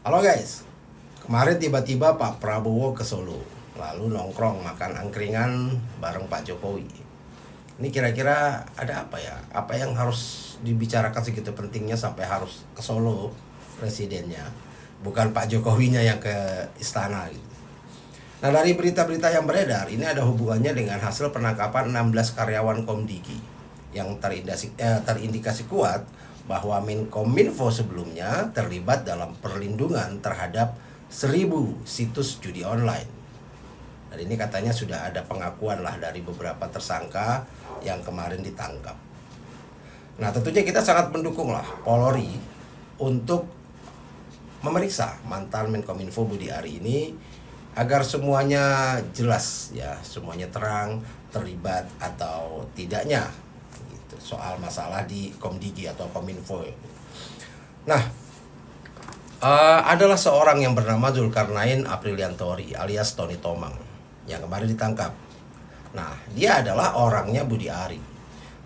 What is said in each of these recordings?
Halo guys, kemarin tiba-tiba Pak Prabowo ke Solo, lalu nongkrong makan angkringan bareng Pak Jokowi. Ini kira-kira ada apa ya? Apa yang harus dibicarakan segitu pentingnya sampai harus ke Solo presidennya, bukan Pak Jokowinya yang ke istana gitu. Nah, dari berita-berita yang beredar, ini ada hubungannya dengan hasil penangkapan 16 karyawan Komdigi yang terindikasi kuat bahwa Menkominfo sebelumnya terlibat dalam perlindungan terhadap 1.000 situs judi online. Dan ini katanya sudah ada pengakuan lah dari beberapa tersangka yang kemarin ditangkap. Nah, tentunya kita sangat mendukung lah Polri untuk memeriksa mantan Menkominfo Budi Ari ini agar semuanya jelas ya, semuanya terang terlibat atau tidaknya gitu, soal masalah di Komdigi atau Kominfo. Nah, adalah seorang yang bernama Zulkarnain Apriliantori alias Tony Tomang yang kemarin ditangkap. Nah, dia adalah orangnya Budi Ari.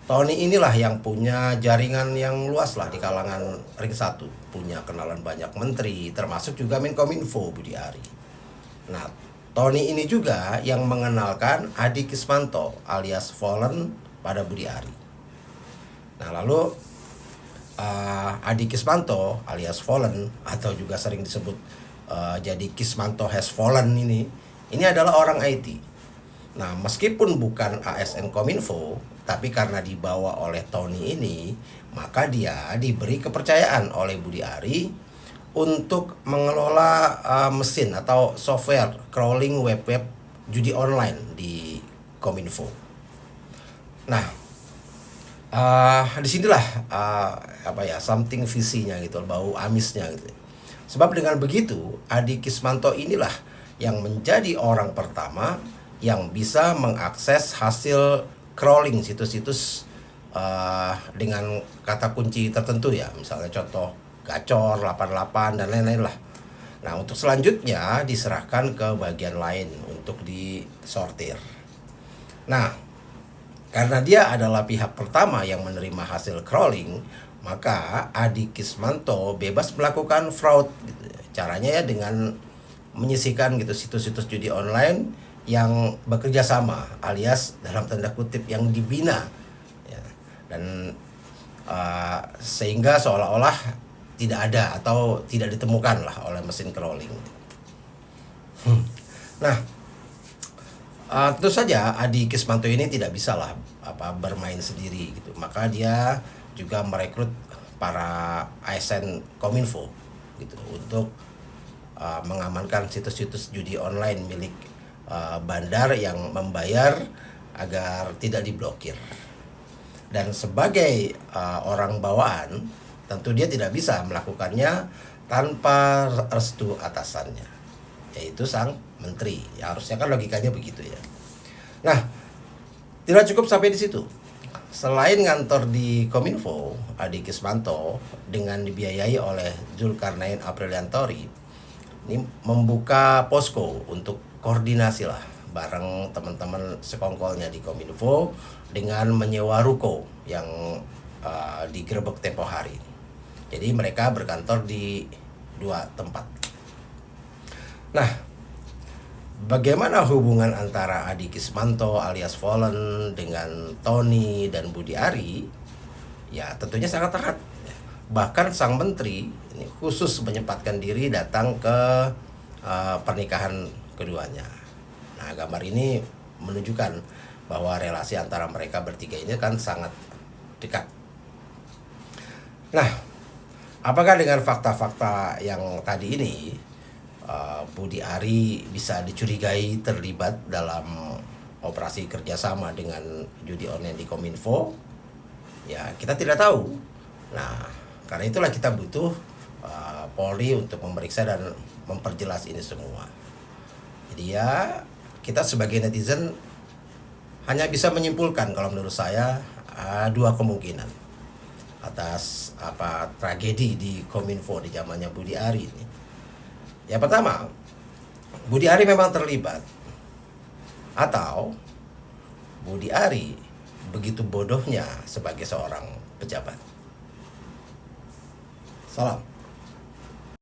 Tony inilah yang punya jaringan yang luas lah di kalangan Ring 1, punya kenalan banyak menteri, termasuk juga Menkominfo Budi Ari. Nah, Tony ini juga yang mengenalkan Adi Kismanto alias Fallen pada Budi Ari. Nah, lalu Adi Kismanto alias Fallen atau juga sering disebut jadi Kismanto has fallen ini adalah orang IT. Nah, meskipun bukan ASN Kominfo, tapi karena dibawa oleh Tony ini, maka dia diberi kepercayaan oleh Budi Ari untuk mengelola mesin atau software crawling web-web judi online di Kominfo. Nah, disinilah something visinya gitu, bau amisnya gitu. Sebab dengan begitu, Adi Kismanto inilah yang menjadi orang pertama yang bisa mengakses hasil crawling situs-situs dengan kata kunci tertentu ya, misalnya contoh gacor 88 dan lain-lain lah. Nah, untuk selanjutnya diserahkan ke bagian lain untuk disortir. Nah, karena dia adalah pihak pertama yang menerima hasil crawling, maka Adi Kismanto bebas melakukan fraud gitu. Caranya ya dengan menyisihkan gitu situs-situs judi online yang bekerja sama alias dalam tanda kutip yang dibina ya. Dan sehingga seolah-olah tidak ada atau tidak ditemukan lah oleh mesin crawling. Nah, tentu saja Adi Kismanto ini tidak bisa lah bermain sendiri gitu. Maka dia juga merekrut para ASN Kominfo gitu untuk mengamankan situs-situs judi online milik bandar yang membayar agar tidak diblokir. Dan sebagai orang bawaan, tentu dia tidak bisa melakukannya tanpa restu atasannya, yaitu sang menteri. Ya, harusnya kan logikanya begitu ya. Nah, tidak cukup sampai di situ. Selain ngantor di Kominfo, Adi Kismanto dengan dibiayai oleh Zulkarnain Apriliantori ini membuka posko untuk koordinasi lah bareng teman-teman sekongkolnya di Kominfo dengan menyewa ruko yang digerebek tempo hari. Jadi mereka berkantor di dua tempat. Nah, bagaimana hubungan antara Adi Kismanto alias Fallen dengan Tony dan Budi Ari? Ya, tentunya sangat erat. Bahkan sang menteri ini khusus menyempatkan diri datang ke pernikahan keduanya. Nah, gambar ini menunjukkan bahwa relasi antara mereka bertiga ini kan sangat dekat. Nah, apakah dengan fakta-fakta yang tadi ini Budi Ari bisa dicurigai terlibat dalam operasi kerjasama dengan judi online di Kominfo? Ya, kita tidak tahu. Nah, karena itulah kita butuh Polri untuk memeriksa dan memperjelas ini semua. Jadi ya, kita sebagai netizen hanya bisa menyimpulkan kalau menurut saya dua kemungkinan atas tragedi di Kominfo di zamannya Budi Ari ini. Yang pertama, Budi Ari memang terlibat, atau Budi Ari begitu bodohnya sebagai seorang pejabat. Salam.